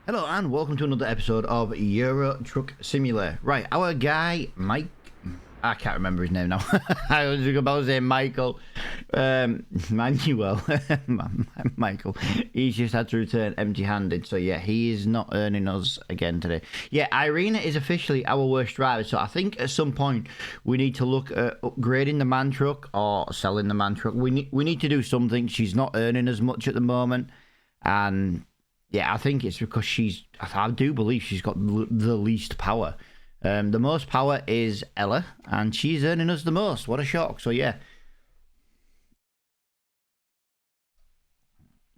Hello and welcome to another episode of Euro Truck Simulator. Right, our guy Mike, I can't remember his name now. I was about to say Michael, Manuel, Michael. He's just had to return empty-handed, so yeah, he is not earning us again today. Yeah, Irina is officially our worst driver, so I think at some point we need to look at upgrading the man truck or selling the man truck. We need to do something. She's not earning as much at the moment, and yeah, I think it's because I do believe she's got the least power. The most power is Ella, and she's earning us the most. What a shock. So, yeah.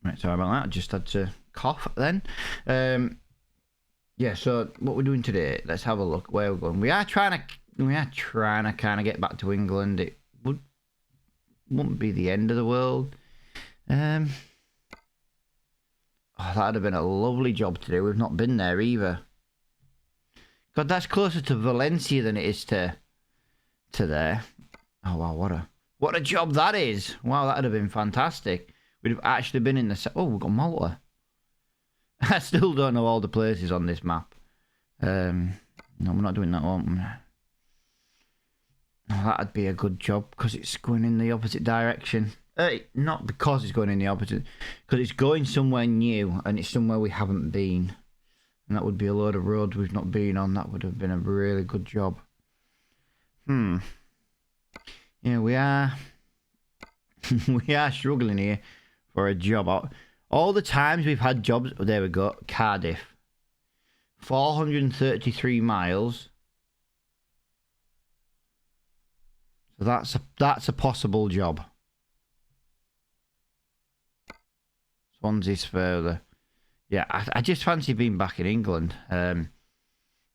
Right, sorry about that. I just had to cough then. Yeah, so what we're doing today, let's have a look where we're going. We are trying to kind of get back to England. It wouldn't be the end of the world. Oh, that'd have been a lovely job to do. We've not been there either. God, that's closer to Valencia than it is to there. Oh wow, what a job that is! Wow, that'd have been fantastic. We'd have actually been in the. Oh, we've got Malta. I still don't know all the places on this map. No, we're not doing that one. Oh, that'd be a good job because it's going in the opposite direction. Not because it's going in the opposite, because it's going somewhere new and it's somewhere we haven't been, and that would be a load of roads we've not been on. That would have been a really good job. Yeah, we are we are struggling here for a job. All the times we've had jobs. Oh, there we go. Cardiff, 433 miles. So that's a possible job. Swansea's further. Yeah, I just fancy being back in England to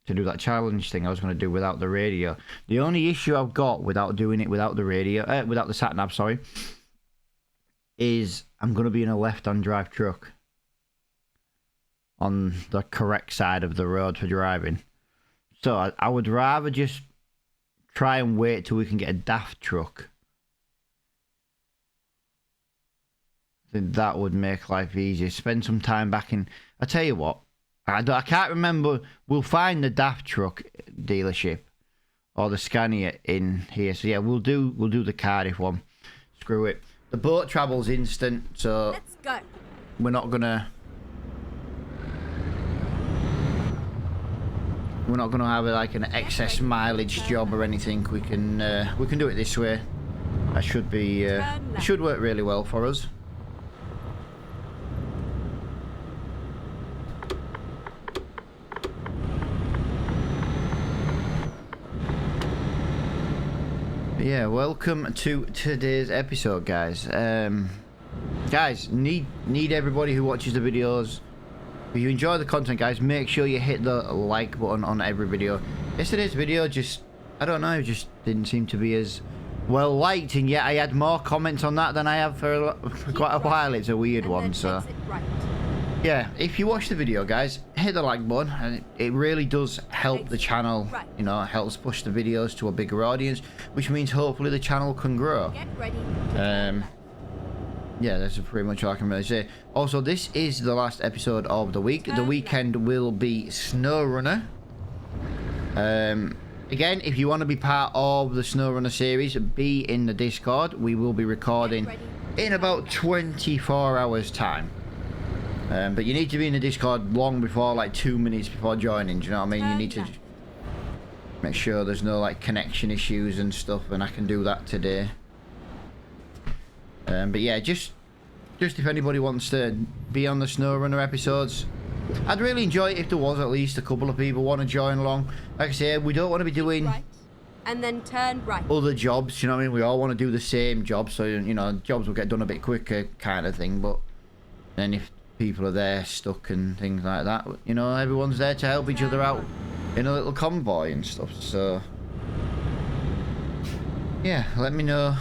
do that challenge thing I was going to do without the radio. The only issue I've got without doing it without the radio, without the sat-nav, sorry, is I'm going to be in a left-hand drive truck on the correct side of the road for driving. So I would rather just try and wait till we can get a daft truck. I think that would make life easier. Spend some time back in. I tell you what, I can't remember. We'll find the daft truck dealership or the Scania in here. So yeah, we'll do the Cardiff one. Screw it. The boat travel's instant, so let's go. We're not gonna have like an excess mileage job or anything. We can do it this way. That should be it should work really well for us. Yeah, welcome to today's episode, guys. Guys, need everybody who watches the videos. If you enjoy the content, guys, make sure you hit the like button on every video. Yesterday's video I don't know, just didn't seem to be as well liked, and yet I had more comments on that than I have for quite a while. It's a weird one, so yeah, if you watch the video, guys, hit the like button, and it really does help the channel. You know, it helps push the videos to a bigger audience, which means hopefully the channel can grow. Get ready. Yeah, that's pretty much all I can really say. Also, this is the last episode of the week. The weekend will be Snowrunner. Again, if you want to be part of the Snowrunner series, be in the Discord. We will be recording in about 24 hours time. But you need to be in the Discord long before, like 2 minutes before joining. Do you know what I mean? You need to make sure there's no like connection issues and stuff, and I can do that today. But yeah, just if anybody wants to be on the Snowrunner episodes, I'd really enjoy it if there was at least a couple of people want to join along. Like I say, we don't want to be doing right, and then turn right. Other jobs, you know what I mean? We all want to do the same job, so you know, jobs will get done a bit quicker, kind of thing. But then if people are there stuck and things like that, you know, everyone's there to help each other out in a little convoy and stuff. So yeah, let me know.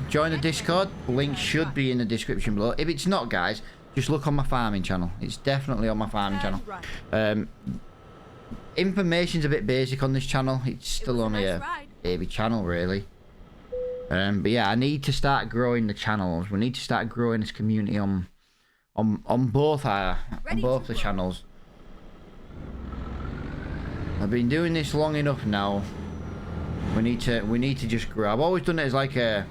Join the Discord. Link should be in the description below. If it's not, guys, just look on my farming channel. It's definitely on my farming channel. Information's a bit basic on this channel. It's still only a baby channel, really. But yeah, I need to start growing the channels. We need to start growing this community on on both Ready both to the roll. channels. I've been doing this long enough now. We need to just grow. I've always done it as like a,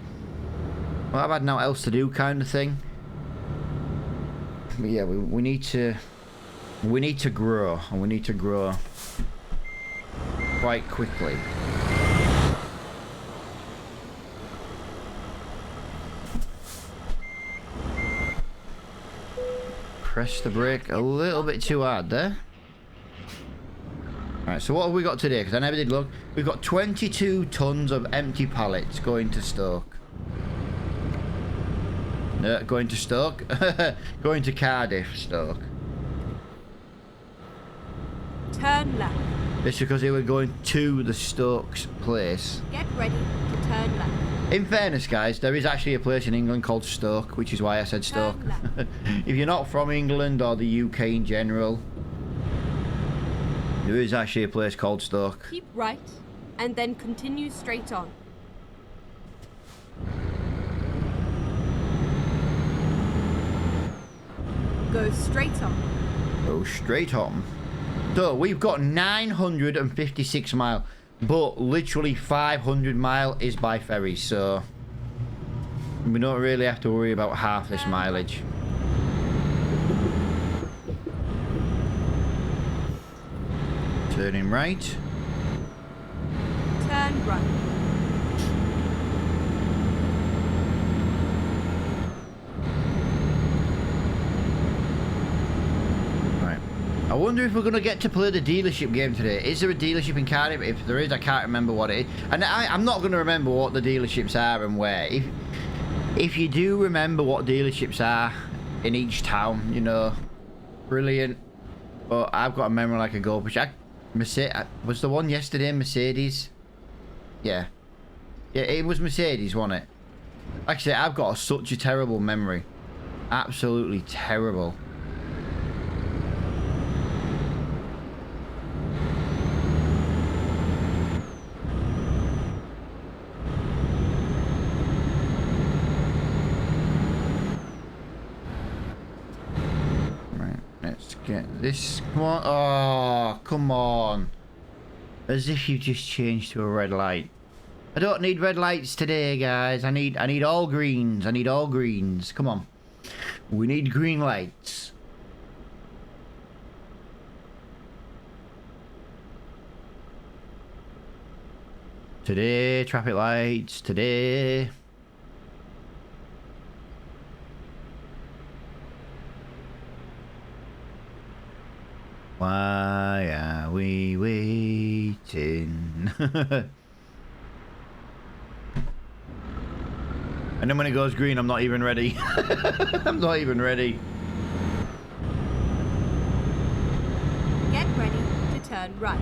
well, I've had nothing else to do kind of thing. But yeah, we need to grow, and we need to grow quite quickly. Press the brake a little bit too hard there. Alright, so what have we got today? Because I never did look. We've got 22 tons of empty pallets going to Stoke. No, going to Stoke? Going to Cardiff, Stoke. Turn left. It's because they were going to the Stokes place. Get ready to turn left. In fairness, guys, there is actually a place in England called Stoke, which is why I said Stoke. Turn If you're not from England or the UK in general, there is actually a place called Stoke. Keep right, and then continue straight on. Go straight on. Go straight on. So we've got 956 mile, but literally 500 mile is by ferry, so we don't really have to worry about half this mileage. Turning right. Turn right. Right. I wonder if we're going to get to play the dealership game today. Is there a dealership in Cardiff? If there is, I can't remember what it is. And I'm not going to remember what the dealerships are and where. If you do remember what dealerships are in each town, you know, brilliant. But I've got a memory like a goldfish. Was the one yesterday Mercedes? Yeah. Yeah, it was Mercedes, wasn't it? Like I say, I've got such a terrible memory. Absolutely terrible. Let's get this. Come on. Oh, come on. As if you just changed to a red light. I don't need red lights today, guys. I need all greens. I need all greens. Come on. We need green lights. Today, traffic lights. Today. Why are we waiting? And then when it goes green, I'm not even ready. I'm not even ready. Get ready to turn right.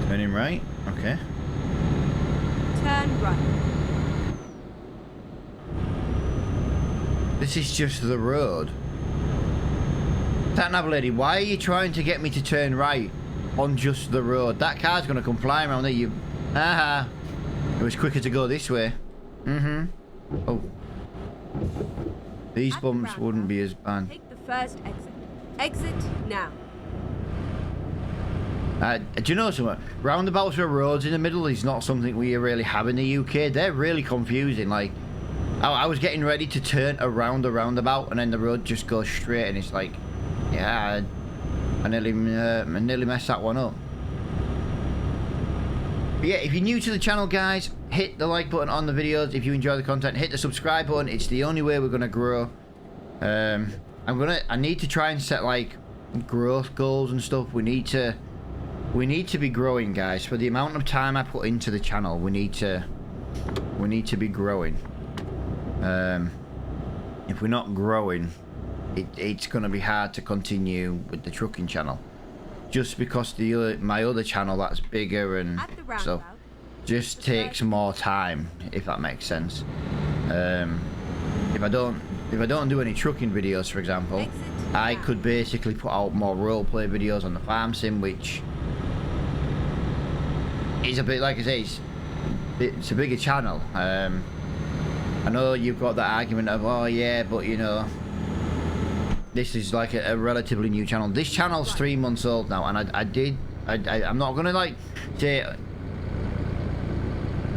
Turning right? Okay. Turn right. This is just the road. That nav lady, why are you trying to get me to turn right on just the road? That car's gonna come flying around there, you... Aha! It was quicker to go this way. Mm-hmm. Oh. These At the bumps wouldn't be as bad. Take the first exit. Exit now. Do you know something? Roundabouts with roads in the middle is not something we really have in the UK. They're really confusing. Like, I was getting ready to turn around the roundabout and then the road just goes straight and it's like... Yeah, I nearly messed that one up. But yeah, if you're new to the channel, guys, hit the like button on the videos. If you enjoy the content, hit the subscribe button. It's the only way we're gonna grow. I need to try and set like growth goals and stuff. We need to be growing, guys. For the amount of time I put into the channel, we need to be growing. If we're not growing, it's going to be hard to continue with the trucking channel, just because my other channel that's bigger and so just takes more time, if that makes sense. If I don't do any trucking videos, for example, I could basically put out more roleplay videos on the farm sim, which is a bit, like I say, it's a bigger channel. I know you've got that argument of, oh yeah, but you know, this is like a relatively new channel. This channel's 3 months old now, and I'm not gonna like say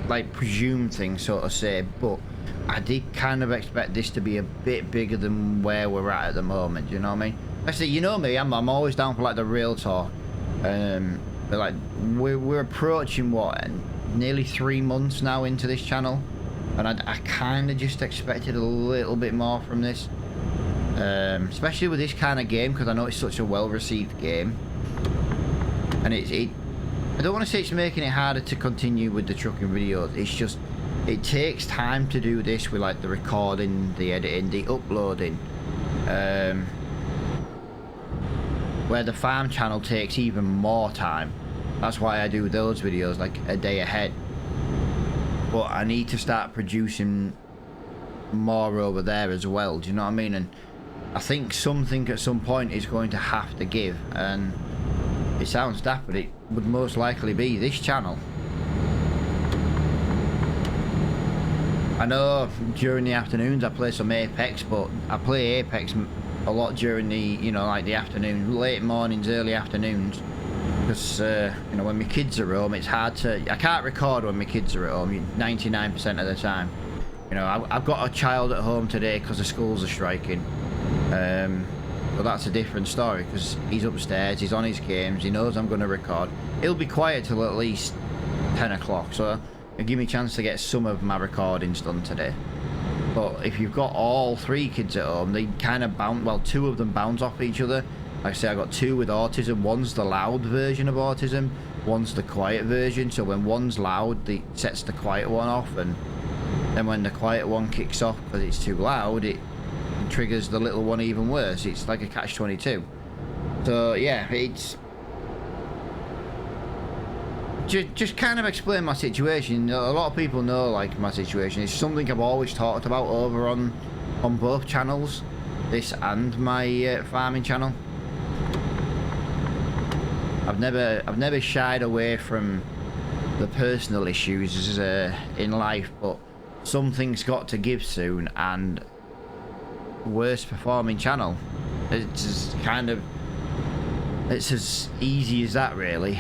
like presume things, so to say, but I did kind of expect this to be a bit bigger than where we're at the moment. You know what I mean? Actually, you know me, I'm always down for like the real talk. But like we're approaching what, nearly 3 months now into this channel, and I kind of just expected a little bit more from this, especially with this kind of game, because I know it's such a well-received game, and I don't want to say it's making it harder to continue with the trucking videos. It's just it takes time to do this with like the recording, the editing, the uploading, where the farm channel takes even more time. That's why I do those videos like a day ahead. But I need to start producing more over there as well. Do you know what I mean? And I think something at some point is going to have to give. And it sounds daft, but it would most likely be this channel. I know during the afternoons I play some Apex, but I play Apex a lot during the, you know, like the afternoon, late mornings, early afternoons. Because, you know, when my kids are home, it's hard to... I can't record when my kids are at home 99% of the time. You know, I've got a child at home today because the schools are striking. But that's a different story, because he's upstairs, he's on his games, he knows I'm going to record. He'll be quiet till at least 10 o'clock, so it'll give me a chance to get some of my recordings done today. But if you've got all 3 kids at home, they kind of bounce... Well, 2 of them bounce off each other. Like I say, I got 2 with autism. One's the loud version of autism, one's the quiet version. So when one's loud, it sets the quiet one off, and then when the quiet one kicks off because it's too loud, it triggers the little one even worse. It's like a catch-22. So yeah, it's just kind of explain my situation. A lot of people know like my situation. It's something I've always talked about over on both channels, this and my farming channel. I've never shied away from the personal issues in life, but something's got to give soon, and worst performing channel. It's as easy as that, really.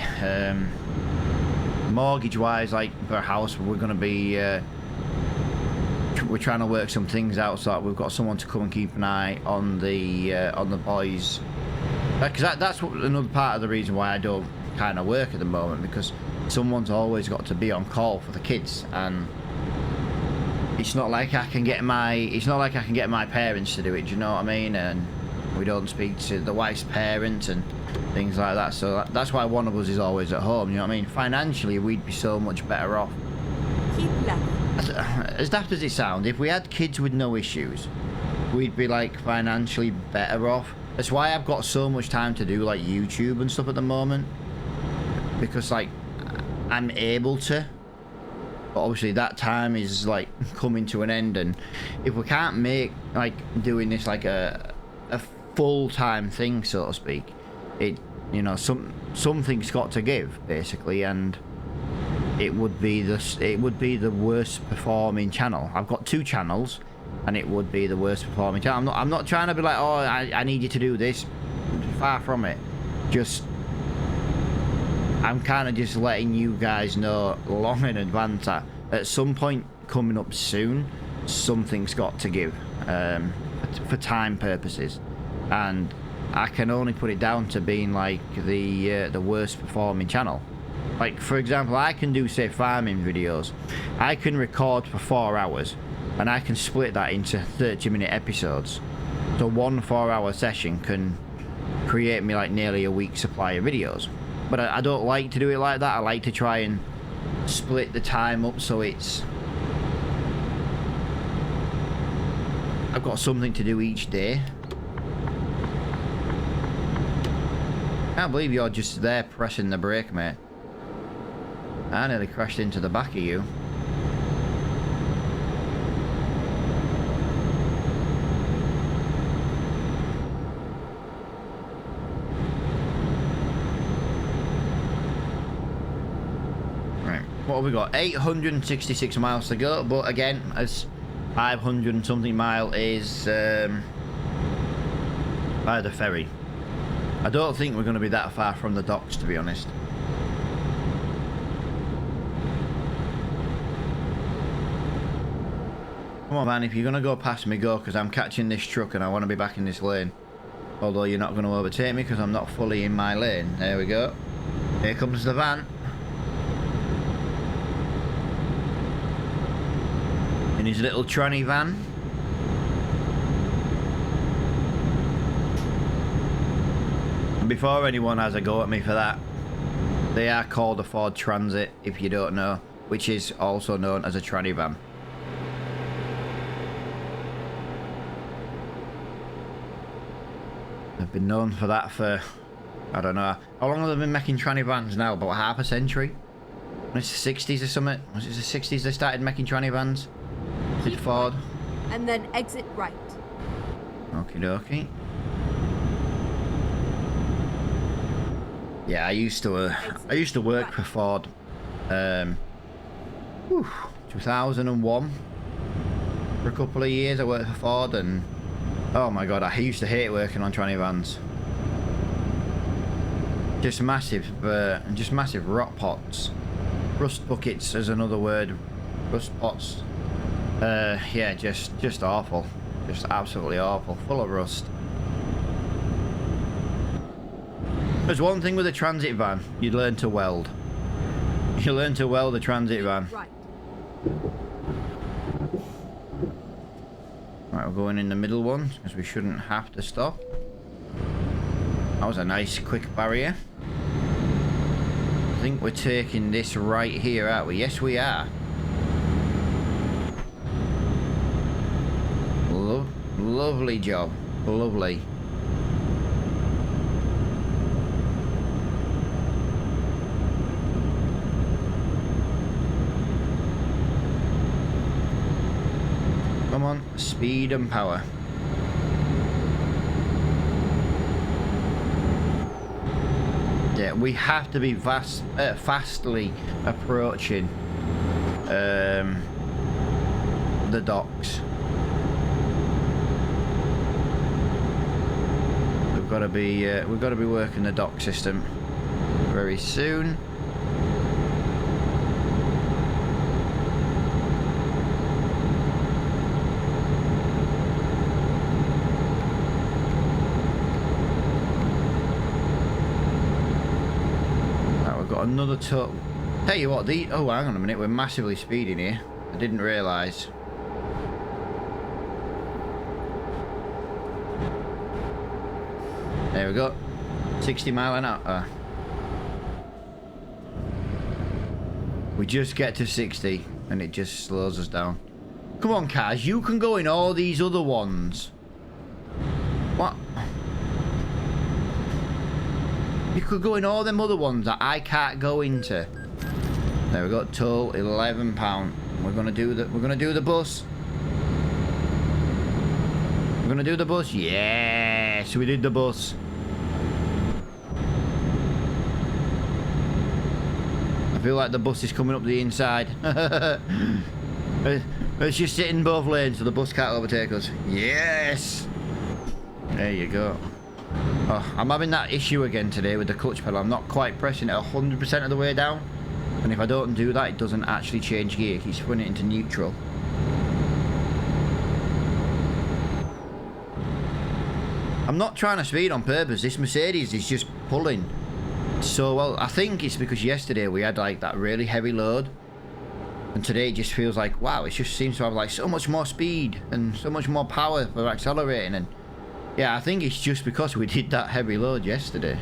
Mortgage wise, like for a house, we're gonna be we're trying to work some things out, so that we've got someone to come and keep an eye on the boys. Because that's another part of the reason why I don't kind of work at the moment, because someone's always got to be on call for the kids, and it's not like I can get my parents to do it. Do you know what I mean? And we don't speak to the wife's parents and things like that. So that's why one of us is always at home. You know what I mean? Financially, we'd be so much better off. Keep left. As daft as it sounds, if we had kids with no issues, we'd be like financially better off. That's why I've got so much time to do like YouTube and stuff at the moment, because like I'm able to, but obviously that time is like coming to an end, and if we can't make like doing this like a full-time thing, so to speak, it, you know, something's got to give basically, and it would be the worst performing channel. I've got 2 channels, and it would be the worst performing channel. I'm not trying to be like, oh, I need you to do this. Far from it. Just, I'm kind of just letting you guys know long in advance that at some point coming up soon, something's got to give, for time purposes, and I can only put it down to being like the worst performing channel. Like for example, I can do, say, farming videos. I can record for 4 hours, and I can split that into 30-minute episodes. So one 4-hour session can create me like nearly a week's supply of videos. But I don't like to do it like that. I like to try and split the time up so it's... I've got something to do each day. Can't believe you're just there pressing the brake, mate. I nearly crashed into the back of you. What have we got? 866 miles to go, but again, as 500 and something mile is By the ferry. I don't think we're going to be that far from the docks, to be honest. Come on, man, if you're going to go past me, go, because I'm catching this truck and I want to be back in this lane. Although you're not going to overtake me because I'm not fully in my lane. There we go. Here comes the van. In his little tranny van. And before anyone has a go at me for that, they are called a Ford Transit, if you don't know, which is also known as a tranny van. They've been known for that for, I don't know, how long have they been making tranny vans now? About half a century? When it's the 60s or something? Was it the 60s they started making tranny vans? Did Ford? And then exit right. Okie dokie. Yeah, I used to work for Ford. 2001. For a couple of years I worked for Ford, and oh my god, I used to hate working on tranny vans. Just massive rock pots. Rust buckets is another word. Rust pots. Yeah, just awful. Just absolutely awful. Full of rust. There's one thing with a transit van, you'd learn to weld. You learn to weld a transit van. Right. Right, we're going in the middle one, because we shouldn't have to stop. That was a nice quick barrier. I think we're taking this right here, aren't we? Yes, we are. Lovely job. Lovely. Come on, speed and power. Yeah, we have to be fastly approaching the docks. We've got to be working the dock system very soon. Another tow. Tell you what, oh, hang on a minute, we're massively speeding here. I didn't realise. There we go. 60 mile an hour. We just get to 60 and it just slows us down. Come on, Kaz, you can go in all these other ones. What? You could go in all them other ones that I can't go into. There we go. Toll £11. We're gonna do the bus. We're gonna do the bus. Yes, we did the bus. I feel like the bus is coming up the inside. Let's just sit in both lanes so the bus can't overtake us. Yes. There you go. Oh, I'm having that issue again today with the clutch pedal. I'm not quite pressing it 100% of the way down. And if I don't do that, it doesn't actually change gear. It keeps putting it into neutral. I'm not trying to speed on purpose. This Mercedes is just pulling so well. I think it's because yesterday we had like that really heavy load. And today it just feels like, wow, it just seems to have like so much more speed and so much more power for accelerating. And yeah, I think it's just because we did that heavy load yesterday.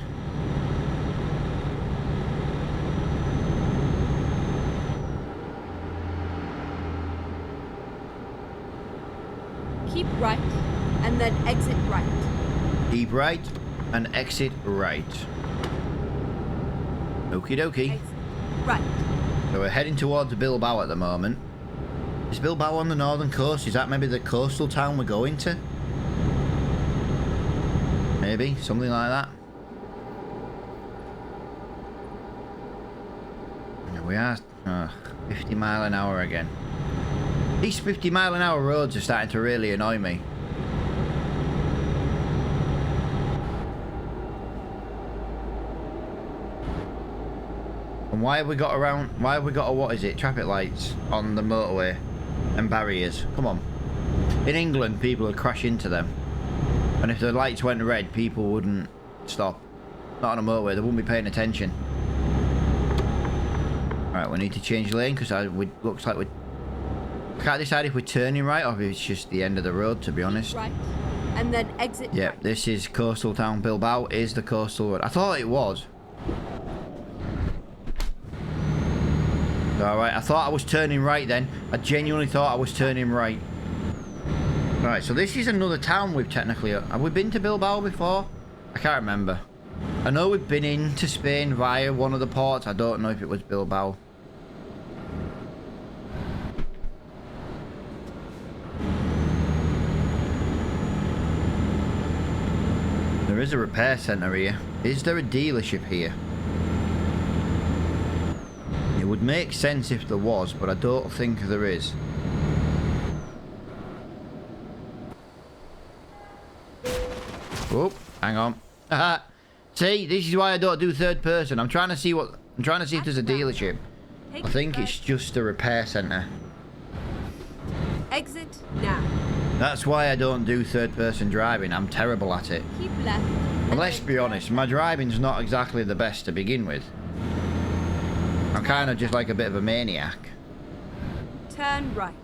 Keep right and then exit right. Keep right and exit right. Okie dokie. Exit right. So we're heading towards Bilbao at the moment. Is Bilbao on the northern coast? Is that maybe the coastal town we're going to? Maybe, something like that. Here we are. 50 mile an hour again. These 50 mile an hour roads are starting to really annoy me. And why have we got around? Why have we got a, what is it? Traffic lights on the motorway and barriers. Come on. In England, people would crash into them. And if the lights went red, people wouldn't stop. Not on a motorway. They wouldn't be paying attention. Right, we need to change lane because looks like we can't decide if we're turning right or if it's just the end of the road, to be honest. Right. And then exit. Yeah, right. this is coastal town. Bilbao is the coastal road. I thought it was. Alright, I thought I was turning right then. I genuinely thought I was turning right. Right, so this is another town we've technically... Have we been to Bilbao before? I can't remember. I know we've been into Spain via one of the ports. I don't know if it was Bilbao. There is a repair centre here. Is there a dealership here? It would make sense if there was, but I don't think there is. Oh, hang on. See, this is why I don't do third person. I'm trying to see what... I'm trying to see if there's a dealership. I think it's just a repair centre. Exit now. That's why I don't do third person driving. I'm terrible at it. Keep left. And let's be honest, my driving's not exactly the best to begin with. I'm kind of just like a bit of a maniac. Turn right.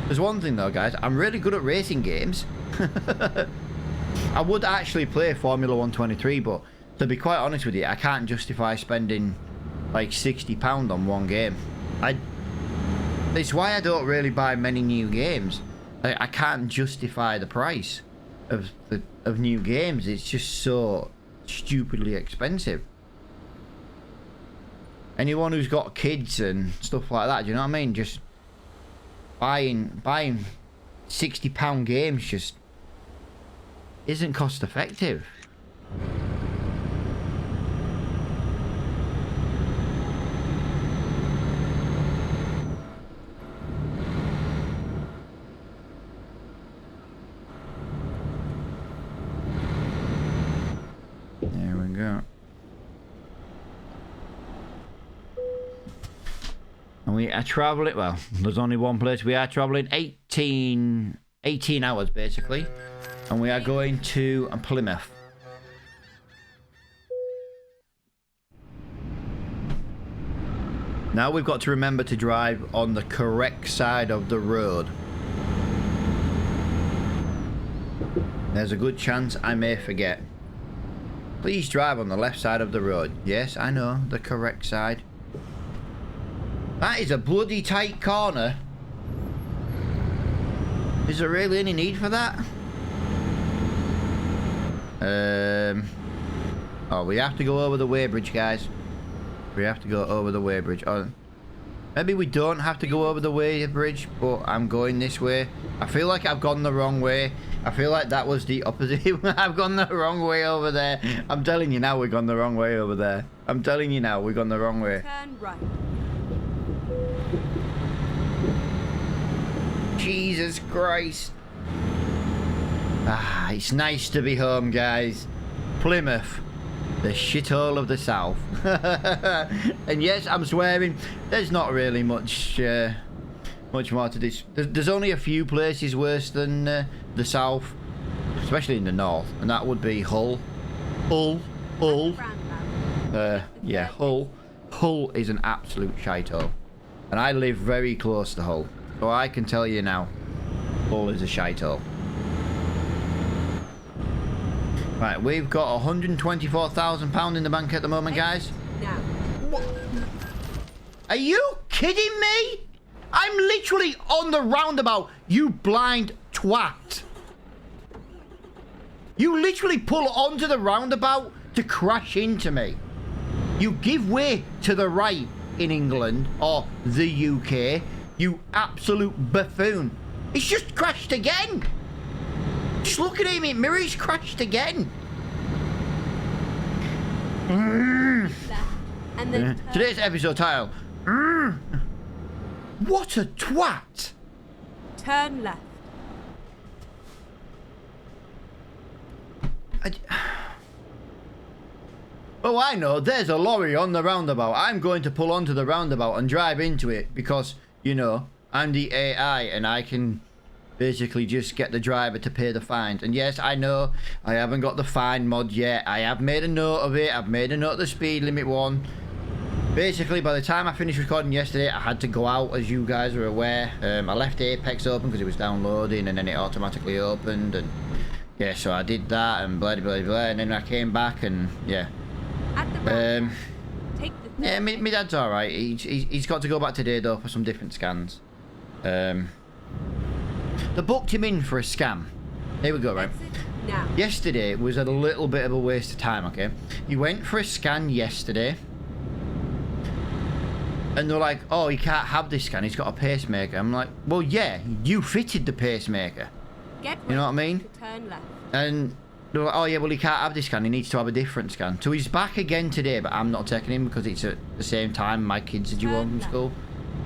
There's one thing though, guys. I'm really good at racing games. I would actually play Formula 123, but to be quite honest with you, I can't justify spending like £60 on one game. It's why I don't really buy many new games. I can't justify the price of new games. It's just so stupidly expensive. Anyone who's got kids and stuff like that, do you know what I mean? Just buying £60 games just isn't cost effective. There we go. And we are traveling, well, there's only one place. We are traveling 18 hours basically. And we are going to Plymouth. Now we've got to remember to drive on the correct side of the road. There's a good chance I may forget. Please drive on the left side of the road. Yes, I know, the correct side. That is a bloody tight corner. Is there really any need for that? Oh, we have to go over the weighbridge, guys. We have to go over the weighbridge. Oh, maybe we don't have to go over the weighbridge, but I'm going this way. I feel like I've gone the wrong way. I feel like that was the opposite. I've gone the wrong way over there. I'm telling you now, we've gone the wrong way over there. I'm telling you now, we've gone the wrong way. Turn right. Jesus Christ. Ah, it's nice to be home, guys. Plymouth, the shithole of the south. And yes, I'm swearing, there's not really much more to this. There's only a few places worse than the south, especially in the north, and that would be Hull. Yeah, Hull. Hull is an absolute shithole. And I live very close to Hull, so I can tell you now, Hull is a shithole. Right, we've got £124,000 in the bank at the moment, guys. Now. What? Are you kidding me? I'm literally on the roundabout, you blind twat. You literally pull onto the roundabout to crash into me. You give way to the right in England or the UK, you absolute buffoon. It's just crashed again. Just looking at me, Mirror's crashed again. And then Today's episode title. What a twat. turn left. Oh, I know. There's a lorry on the roundabout. I'm going to pull onto the roundabout and drive into it because, you know, I'm the AI and I can basically just get the driver to pay the fines. And yes, I know I haven't got the fine mod yet. I have made a note of it. I've made a note of the speed limit one. Basically, by the time I finished recording yesterday, I had to go out, as you guys are aware. I left Apex open because it was downloading and then it automatically opened. And yeah, so I did that and blah, blah, blah. And then I came back and yeah. At the roundabout, take the Yeah, my dad's alright. He's got to go back today though for some different scans. They booked him in for a scan. Here we go, right? exit now. Yesterday was a little bit of a waste of time, okay? He went for a scan yesterday. And they're like, oh, he can't have this scan. He's got a pacemaker. I'm like, well, yeah, you fitted the pacemaker. Get You know what I ready mean? to turn left. And they're like, oh, yeah, well, he can't have this scan. He needs to have a different scan. So he's back again today, but I'm not taking him because it's at the same time my kids are due home from school.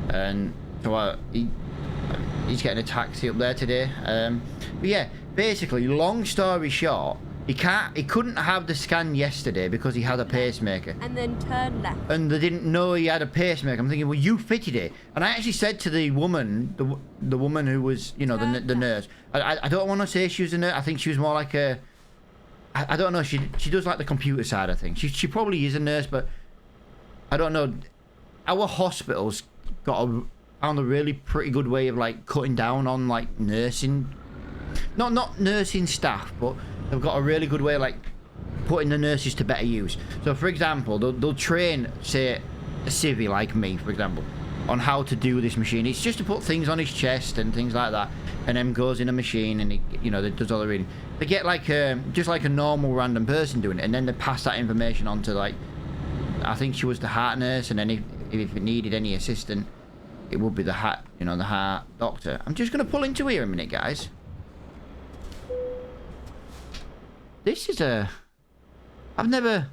And so he's getting a taxi up there today. But yeah, basically, long story short, he couldn't have the scan yesterday because he had a pacemaker. And then turn left. And they didn't know he had a pacemaker. I'm thinking, well, you fitted it. And I actually said to the woman, the woman who was, you know, the nurse. I don't want to say she was a nurse. I think she was more like a. I don't know. She does like the computer side of things. She probably is a nurse, but I don't know. Our hospitals found a really pretty good way of like cutting down on like nursing. Not nursing staff, but they've got a really good way of like putting the nurses to better use. So for example, they'll train, say, a civvy like me, for example, on how to do this machine. It's just to put things on his chest and things like that, and then goes in a machine and he, you know, that does all the reading. They get like just like a normal random person doing it, and then they pass that information on to like, I think she was the heart nurse, and then if it needed any assistant, it would be the heart, you know, the heart doctor. I'm just gonna pull into here a minute, guys. This is a... I've never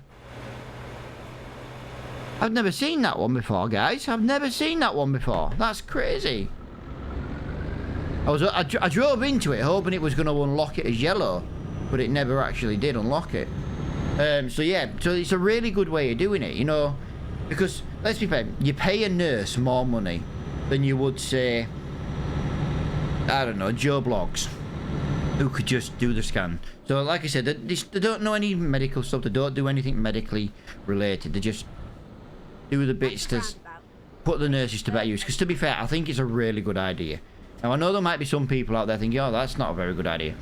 seen that one before, guys. I've never seen that one before. That's crazy. I drove into it hoping it was going to unlock it as yellow, but it never actually did unlock it. So yeah, so it's a really good way of doing it, you know, because let's be fair, you pay a nurse more money than you would, say, I don't know, Joe Bloggs, who could just do the scan. So like I said, they don't know any medical stuff. They don't do anything medically related. They just do the bits to put the nurses to better use. Because to be fair, I think it's a really good idea. Now I know there might be some people out there thinking, oh, that's not a very good idea.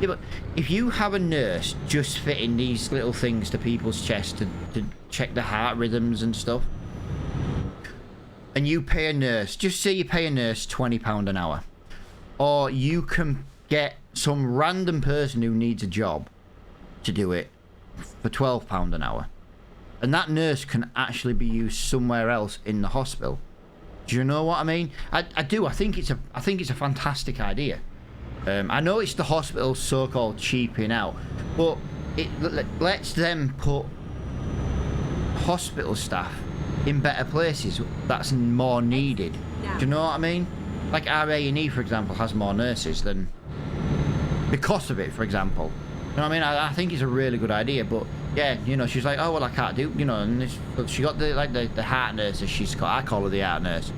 Yeah, but if you have a nurse just fitting these little things to people's chests to check the heart rhythms and stuff, and you pay a nurse, just say you pay a nurse £20 an hour, or you can get some random person who needs a job to do it for £12 an hour, and that nurse can actually be used somewhere else in the hospital. Do you know what I mean? I do. I think it's a fantastic idea. I know it's the hospital's so-called cheaping out, but it lets them put hospital staff in better places that's more needed. Do you know what I mean? Like our A&E, for example, has more nurses than, because of it, for example. You know what I mean? I think it's a really good idea, but yeah, you know, she's like, oh, well, I can't do, you know, and she got the heart nurse, as she's called. I call her the heart nurse,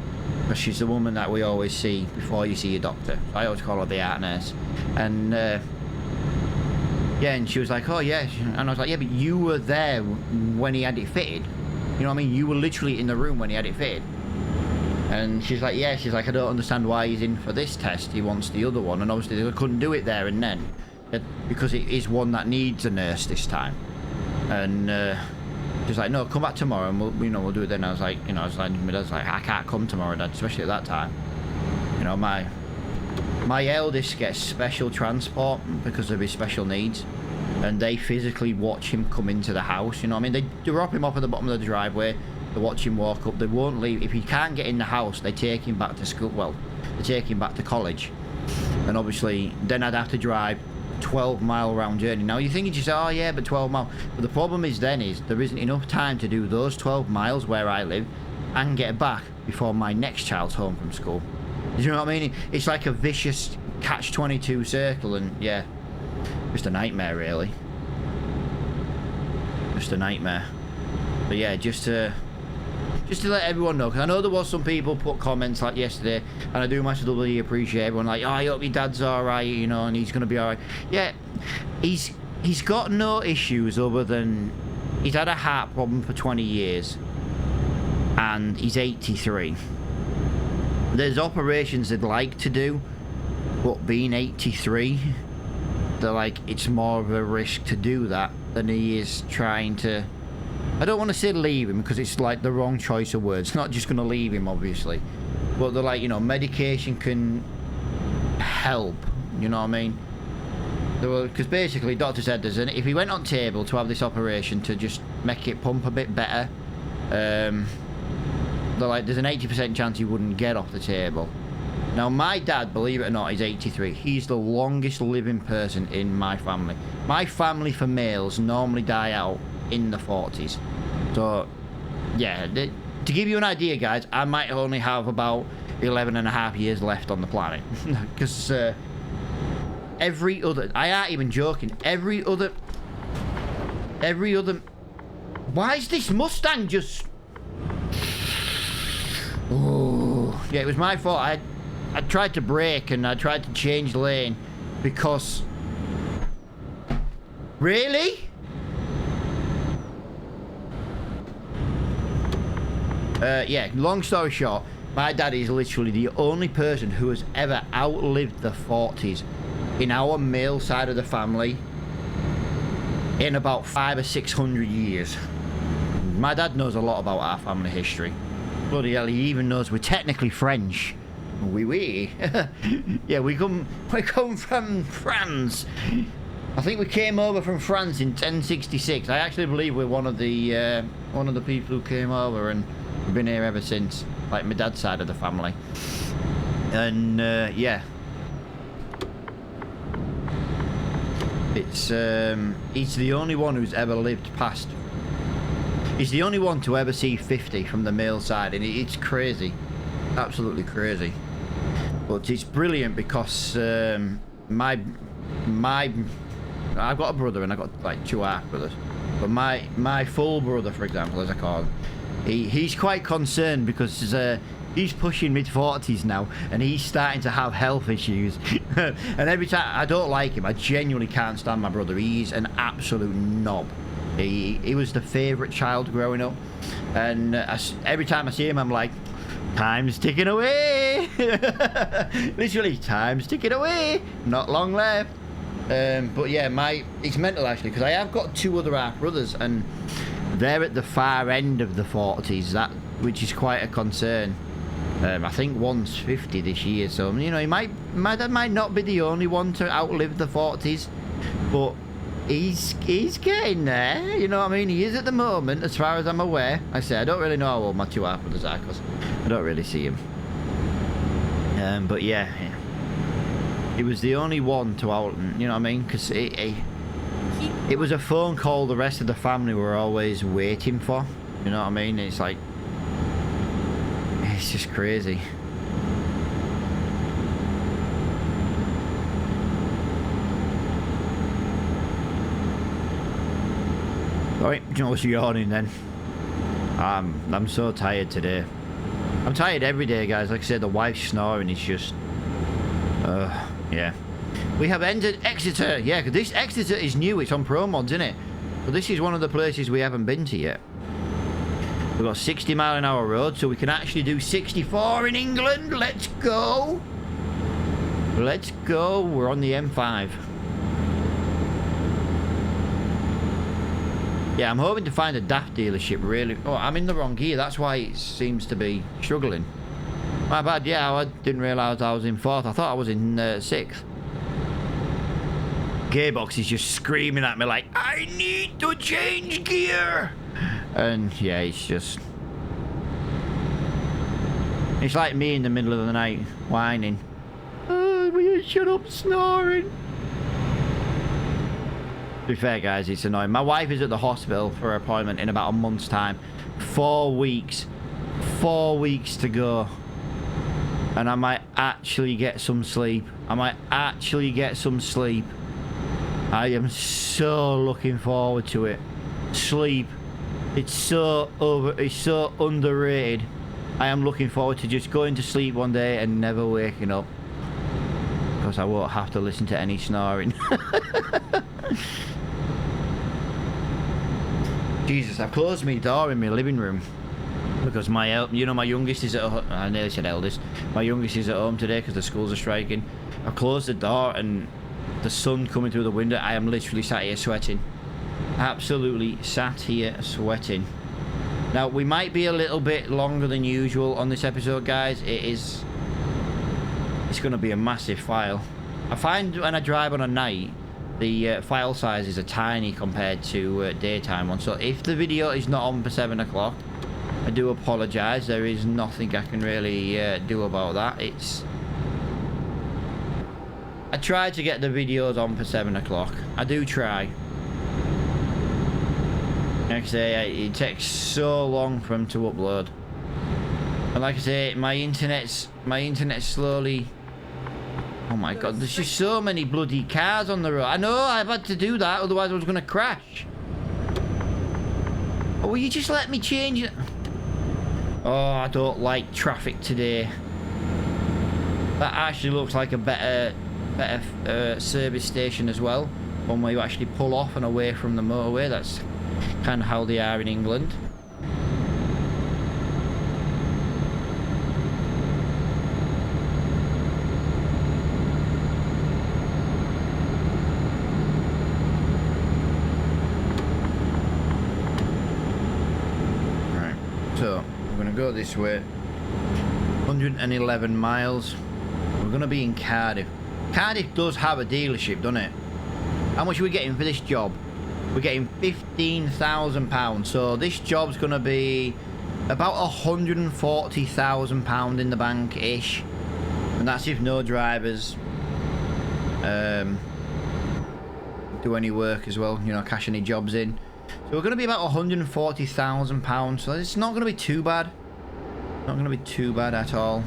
because she's the woman that we always see before you see your doctor. So I always call her the heart nurse. And, yeah, and she was like, oh, yeah. And I was like, yeah, but you were there when he had it fitted. You know what I mean? You were literally in the room when he had it fitted. And she's like, yeah, she's like, I don't understand why he's in for this test. He wants the other one. And obviously they couldn't do it there and then, because it is one that needs a nurse this time. And she's like, no, come back tomorrow and we'll do it then. I was like, my dad's like, I can't come tomorrow, Dad, especially at that time. You know, my eldest gets special transport because of his special needs, and they physically watch him come into the house. You know what I mean? They drop him off at the bottom of the driveway. They watch him walk up. They won't leave. If he can't get in the house, they take him back to school. Well, they take him back to college. And obviously, then I'd have to drive 12-mile round journey. Now you're thinking to yourself, oh yeah, but 12 miles. But the problem is then there isn't enough time to do those 12 miles where I live and get back before my next child's home from school. Do you know what I mean? It's like a vicious catch-22 circle, and yeah, just a nightmare, really. Just a nightmare. But yeah, just to let everyone know, because I know there was some people put comments like yesterday, and I do massively appreciate everyone like, oh, I hope your dad's alright, you know, and he's gonna be alright. Yeah, he's got no issues other than he's had a heart problem for 20 years, and he's 83. There's operations they'd like to do, but being 83, they're like, it's more of a risk to do that than he is trying to... I don't want to say leave him, because it's like the wrong choice of words. Not just going to leave him, obviously. But they're like, you know, medication can help. You know what I mean? Because basically, doctor said if he went on table to have this operation to just make it pump a bit better, they're like, there's an 80% chance he wouldn't get off the table. Now, my dad, believe it or not, is 83. He's the longest living person in my family. My family for males normally die out in the 40s. So, yeah, to give you an idea, guys, I might only have about 11 and a half years left on the planet. Because every other... I ain't even joking. Every other... Why is this Mustang just... Oh, yeah, it was my fault. I tried to brake and I tried to change lane because... Really? Yeah, long story short, my dad is literally the only person who has ever outlived the 40s in our male side of the family in about 500 or 600 years. My dad knows a lot about our family history. Bloody hell, he even knows we're technically French. Oui. Yeah, we come from France. I think we came over from France in 1066. I actually believe we're one of the people who came over, and we've been here ever since. Like my dad's side of the family. And yeah, it's he's the only one who's ever lived past. He's the only one to ever see 50 from the male side, and it's crazy, absolutely crazy. But it's brilliant because I've got a brother and I've got like 2 half brothers. But my full brother, for example, as I call him, he's quite concerned because he's pushing mid-40s now and he's starting to have health issues. And every time, I don't like him. I genuinely can't stand my brother. He's an absolute knob. He was the favourite child growing up. And every time I see him, I'm like, time's ticking away. Literally, time's ticking away. Not long left. But yeah, it's mental actually, because I have got 2 other half brothers and they're at the far end of the 40s, which is quite a concern. I think one's 50 this year, so you know, my dad might not be the only one to outlive the 40s, but he's getting there, you know what I mean? He is at the moment, as far as I'm aware. I say I don't really know how old my 2 half brothers are because I don't really see him. But yeah, he was the only one to out, you know what I mean? Because it was a phone call the rest of the family were always waiting for, you know what I mean? It's like, it's just crazy. Alright, you know what's yawning then? I'm so tired today. I'm tired every day, guys. Like I said, the wife's snoring is just... yeah. We have entered Exeter. Yeah, because this Exeter is new. It's on Pro Mods, isn't it? But this is one of the places we haven't been to yet. We've got 60-mile-an-hour road, so we can actually do 64 in England. Let's go. Let's go. We're on the M5. Yeah, I'm hoping to find a DAF dealership, really. Oh, I'm in the wrong gear. That's why it seems to be struggling. My bad. Yeah, I didn't realise I was in 4th. I thought I was in 6th. Gearbox is just screaming at me like, I need to change gear. And yeah, it's just... It's like me in the middle of the night, whining. Oh, will you shut up snoring? To be fair, guys, it's annoying. My wife is at the hospital for her appointment in about a month's time. 4 weeks. 4 weeks to go. And I might actually get some sleep. I might actually get some sleep. I am so looking forward to it. Sleep It's so underrated. I am looking forward to just going to sleep one day and never waking up. Because I won't have to listen to any snoring. Jesus, I've closed my door in my living room. Because my youngest is at home. I nearly said eldest. My youngest is at home today because the schools are striking. I've closed the door and the sun coming through the window. I am literally sat here sweating. Absolutely sat here sweating. Now, we might be a little bit longer than usual on this episode, guys. It's going to be a massive file. I find when I drive on a night, the file sizes are tiny compared to daytime ones. So if the video is not on for 7 o'clock, I do apologise. There is nothing I can really do about that. I try to get the videos on for 7 o'clock. I do try. Like I say, it takes so long for them to upload. And like I say, my internet's slowly... Oh my god, there's just so many bloody cars on the road. I know, I've had to do that, otherwise I was going to crash. Oh, will you just let me change it? Oh, I don't like traffic today. That actually looks like a better service station as well. One where you actually pull off and away from the motorway. That's kind of how they are in England. Right, so we're going to go this way. 111 miles. We're going to be in Cardiff. Cardiff does have a dealership, doesn't it? How much are we getting for this job? We're getting £15,000. So this job's going to be about £140,000 in the bank-ish. And that's if no drivers do any work as well, you know, cash any jobs in. So we're going to be about £140,000. So it's not going to be too bad. Not going to be too bad at all.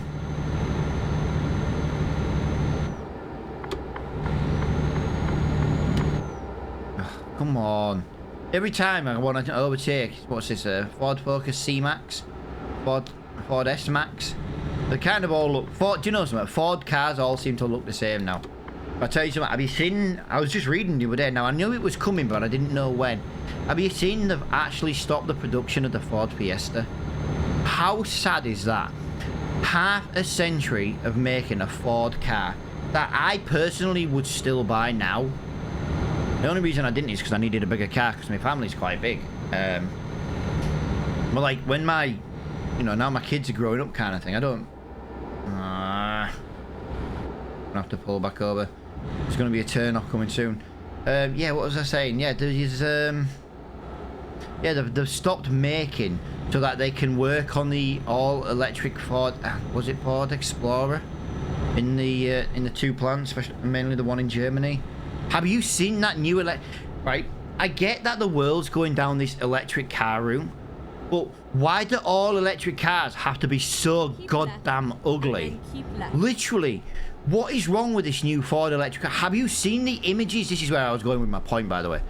Come on. Every time I want to overtake, what's this, Ford Focus C-Max? Ford S-Max? They kind of all look... do you know something? Ford cars all seem to look the same now. I'll tell you something, have you seen... I was just reading the other day, now I knew it was coming, but I didn't know when. Have you seen they've actually stopped the production of the Ford Fiesta? How sad is that? Half a century of making a Ford car that I personally would still buy now. The only reason I didn't is because I needed a bigger car because my family's quite big. But like when my, you know, now my kids are growing up kind of thing, I don't... I'm gonna have to pull back over. There's going to be a turn-off coming soon. Yeah, what was I saying? Yeah, there's... yeah, they've stopped making so that they can work on the all-electric Ford... was it Ford Explorer? In the two plants, especially, mainly the one in Germany. Have you seen that new right, I get that the world's going down this electric car route, but why do all electric cars have to be so goddamn ugly? Literally, what is wrong with this new Ford electric car? Have you seen the images? This is where I was going with my point, by the way.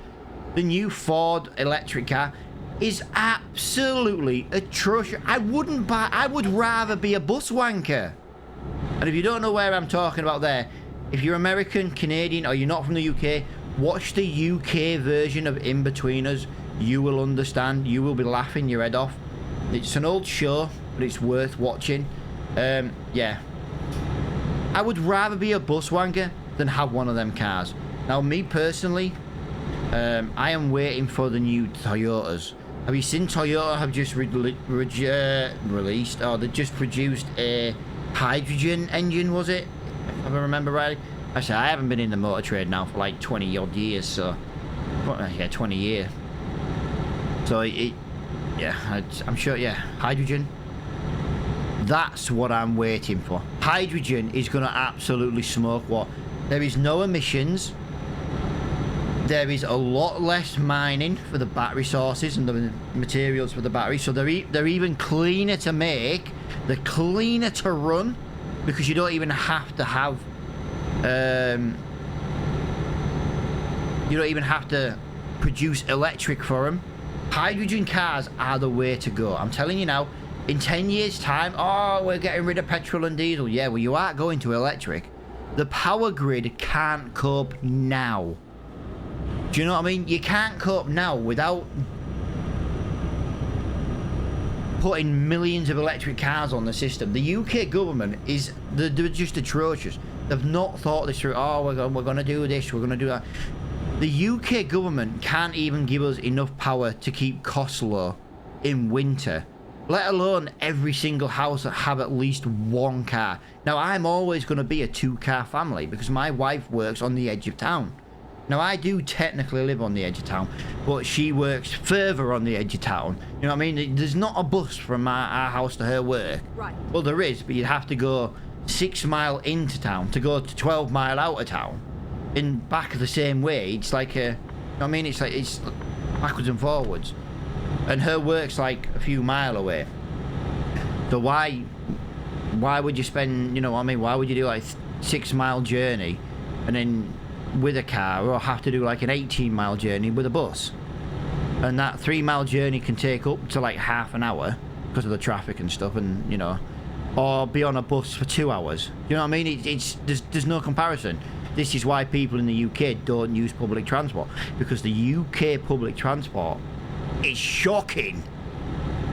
The new Ford electric car is absolutely atrocious. I would rather be a bus wanker. And if you don't know where I'm talking about there, if you're American, Canadian, or you're not from the UK, watch the UK version of In-Betweeners. You will understand. You will be laughing your head off. It's an old show, but it's worth watching. Yeah. I would rather be a bus wanker than have one of them cars. Now, me personally, I am waiting for the new Toyotas. Have you seen Toyota have just released, or they just produced a hydrogen engine, was it? If I remember right. Actually, I haven't been in the motor trade now for like 20 odd years, so yeah, 20 years. So yeah, I'm sure, yeah, hydrogen. That's what I'm waiting for. Hydrogen is going to absolutely smoke what? There is no emissions. There is a lot less mining for the battery sources and the materials for the battery, so they're even cleaner to make. They're cleaner to run. Because you don't even have to have, you don't even have to produce electric for them. hydrogen cars are the way to go. I'm telling you now, in 10 years time, oh, we're getting rid of petrol and diesel. Yeah, well, you are going to electric. The power grid can't cope now. Do you know what I mean? You can't cope now without putting millions of electric cars on the system. The UK government they're just atrocious. They've not thought this through. Oh, we're going to do this, we're going to do that. The UK government can't even give us enough power to keep costs low in winter, let alone every single house that have at least one car. Now, I'm always going to be a 2-car family because my wife works on the edge of town. Now, I do technically live on the edge of town, but she works further on the edge of town. You know what I mean? There's not a bus from our house to her work. Right. Well, there is, but you'd have to go 6 mile into town to go to 12 mile out of town. In back the same way. It's like a... You know what I mean? It's like it's backwards and forwards. And her work's like a few mile away. So why would you spend... You know what I mean? Why would you do like 6 mile journey and then... with a car, or have to do like an 18-mile journey with a bus, and that 3-mile journey can take up to like half an hour because of the traffic and stuff, and you know, or be on a bus for 2 hours. You know what I mean? There's no comparison. This is why people in the UK don't use public transport, because the UK public transport is shocking.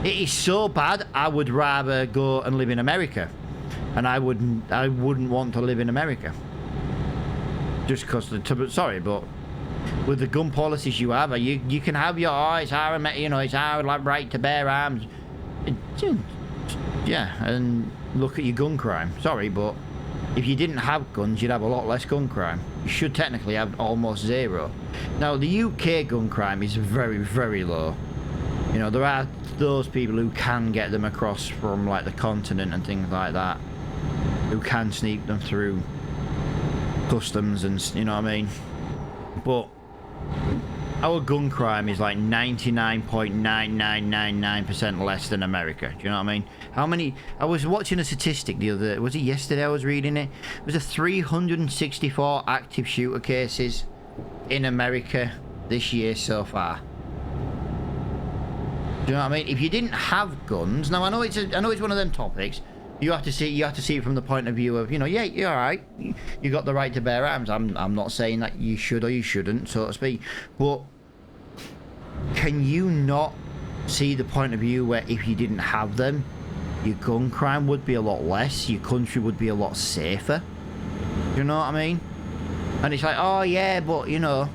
It is so bad. I would rather go and live in America, and I wouldn't want to live in America. Just because sorry, but with the gun policies you have, you can have your it's our, you know, it's our like right to bear arms. Yeah, and look at your gun crime. Sorry, but if you didn't have guns, you'd have a lot less gun crime. You should technically have almost zero. Now, the UK gun crime is very, very low. You know, there are those people who can get them across from like the continent and things like that, who can sneak them through customs and, you know what I mean, but our gun crime is like 99.9999% less than America. Do you know what I mean? How many... I was watching a statistic the other... Was it yesterday I was reading it? It was a 364 active shooter cases in America this year so far. Do you know what I mean? If you didn't have guns... Now, I know it's one of them topics. You have to see it from the point of view of, you know, yeah, you're all right. You got the right to bear arms. I'm not saying that you should or you shouldn't, so to speak. But can you not see the point of view where if you didn't have them, your gun crime would be a lot less, your country would be a lot safer? You know what I mean? And it's like, oh yeah, but you know,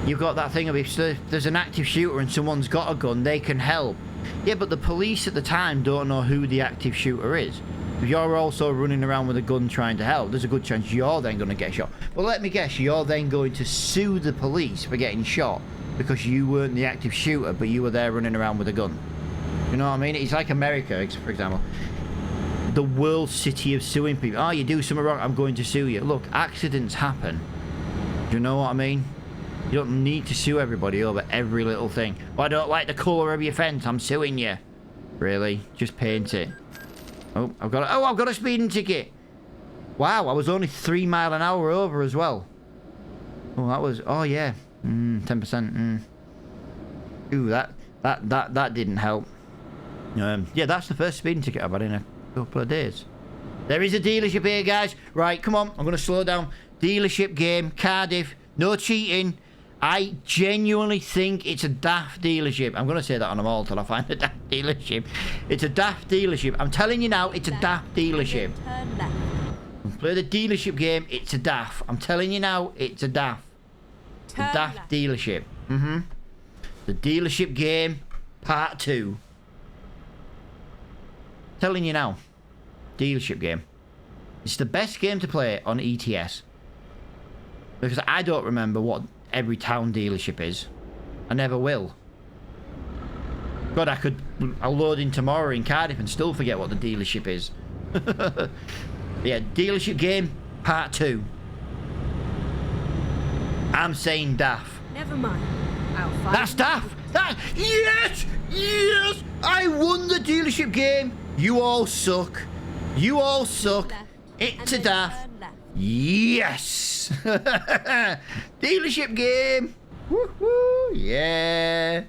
you've got that thing of if there's an active shooter and someone's got a gun, they can help. Yeah, but the police at the time don't know who the active shooter is. If you're also running around with a gun trying to help, there's a good chance you're then going to get shot. Well, let me guess, you're then going to sue the police for getting shot because you weren't the active shooter, but you were there running around with a gun. You know what I mean? It's like America, for example. The world city of suing people. Oh, you do something wrong, I'm going to sue you. Look, accidents happen. Do you know what I mean? You don't need to sue everybody over every little thing. Oh, I don't like the colour of your fence, I'm suing you. Really? Just paint it. Oh, I've got a speeding ticket. Wow, I was only 3 mile an hour over as well. Oh, that was... Oh, yeah. 10%. Ooh, that didn't help. Yeah, that's the first speeding ticket I've had in a couple of days. There is a dealership here, guys. Right, come on. I'm going to slow down. Dealership game, Cardiff. No cheating. I genuinely think it's a daft dealership. I'm going to say that on them all till I find a daft dealership. It's a daft dealership. I'm telling you now, it's a daft dealership. Turn left. Play the dealership game, it's a daft. I'm telling you now, it's a daft. Turn The daft left. dealership. The dealership game, part 2. Telling you now, dealership game. It's the best game to play on ETS. Because I don't remember what every town dealership is. I never will. God, I'll load in tomorrow in Cardiff and still forget what the dealership is. Yeah, dealership game, part 2. I'm saying daft. Never mind. I'll find That's daft! Yes! Yes! I won the dealership game! You all suck. You all suck. left. It's And a then daft. turn left. Yes! Dealership game! Woohoo! Yeah!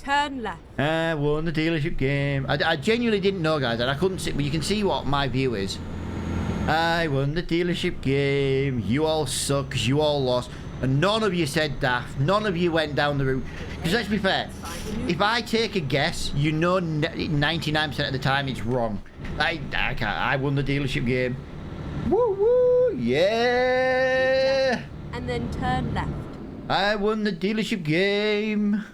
Turn left. I won the dealership game. I genuinely didn't know, guys, and I couldn't see, but you can see what my view is. I won the dealership game. You all suck because you all lost. And none of you said daft. None of you went down the route. Because let's be fair, if I take a guess, you know 99% of the time it's wrong. I can't. I won the dealership game. Woo woo, yeah. And then turn left. I won the dealership game.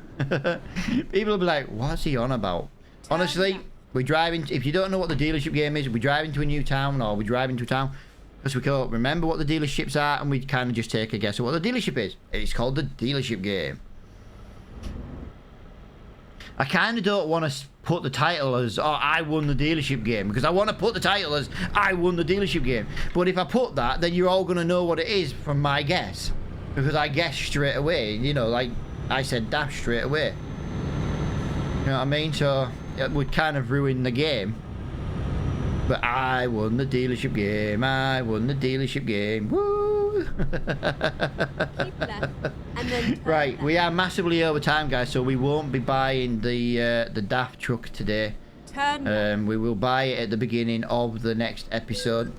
People will be like, what's he on about? Honestly, we're driving. If you don't know what the dealership game is, we drive into a new town, or we drive into a town because we can't remember what the dealerships are, and we kind of just take a guess at what the dealership is. It's called the dealership game. I kind of don't want to put the title as, oh, I won the dealership game, because I want to put the title as, I won the dealership game. But if I put that, then you're all going to know what it is from my guess. Because I guessed straight away, you know, like I said dash straight away. You know what I mean? So it would kind of ruin the game. But I won the dealership game. I won the dealership game. Woo! Keep left. And then turn Right, left. we are massively over time, guys, so we won't be buying the daft truck today. Turn left. We will buy it at the beginning of the next episode.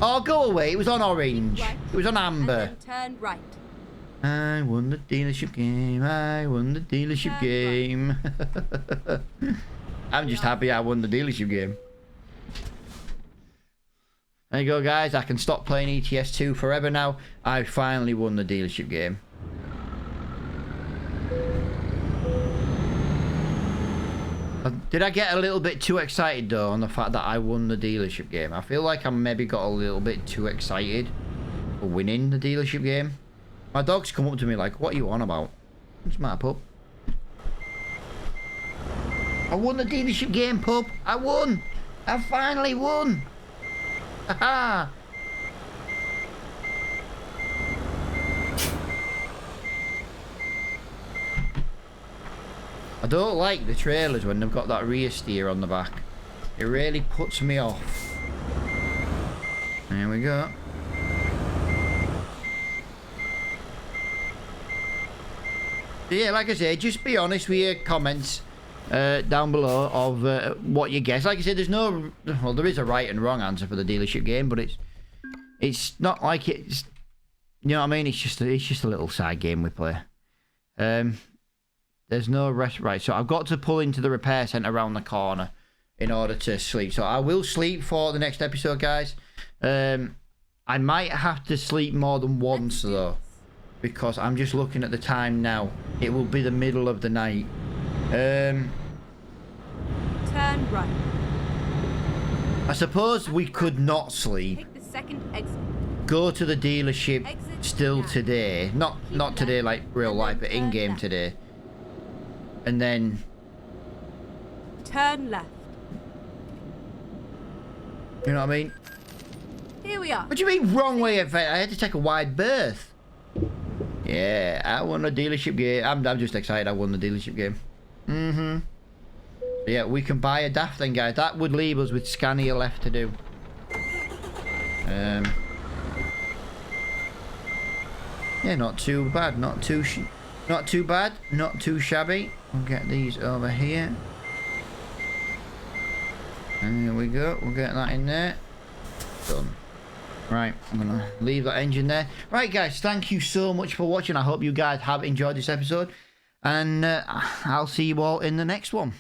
Oh, go away! It was on orange. Right. It was on And amber. then turn right. I won the dealership game. I won the dealership game. I'm just happy I won the dealership game. There you go, guys. I can stop playing ETS2 forever now. I finally won the dealership game. Did I get a little bit too excited, though, on the fact that I won the dealership game? I feel like I maybe got a little bit too excited for winning the dealership game. My dog's come up to me like, what are you on about? What's the matter, pup? I won the dealership game, pup. I won. I finally won. Haha. I don't like the trailers when they've got that rear steer on the back. It really puts me off. There we go. Yeah, like I said, just be honest with your comments down below of what you guess. Like I said, there's no, well, there is a right and wrong answer for the dealership game, but it's not like it's, you know what I mean? It's just a little side game we play. There's no rest. Right, so I've got to pull into the repair centre around the corner in order to sleep. So I will sleep for the next episode, guys. I might have to sleep more than once though, because I'm just looking at the time now. It will be the middle of the night. Turn right. I suppose we could not sleep. Take the second exit. Go to the dealership Exit still now. today. Not today like real And life, then but in game left. today. And then Turn left. you know what I mean? Here we are. What do you mean wrong way of it? I had to take a wide berth. Yeah, I won the dealership game. I'm just excited I won the dealership game. So yeah, we can buy a daft then, guys. That would leave us with Scania left to do. Yeah, not too bad. Not too bad. Not too shabby. We'll get these over here. And there we go. We'll get that in there. Done. Right, I'm gonna leave that engine there. Right, guys, thank you so much for watching. I hope you guys have enjoyed this episode, and I'll see you all in the next one.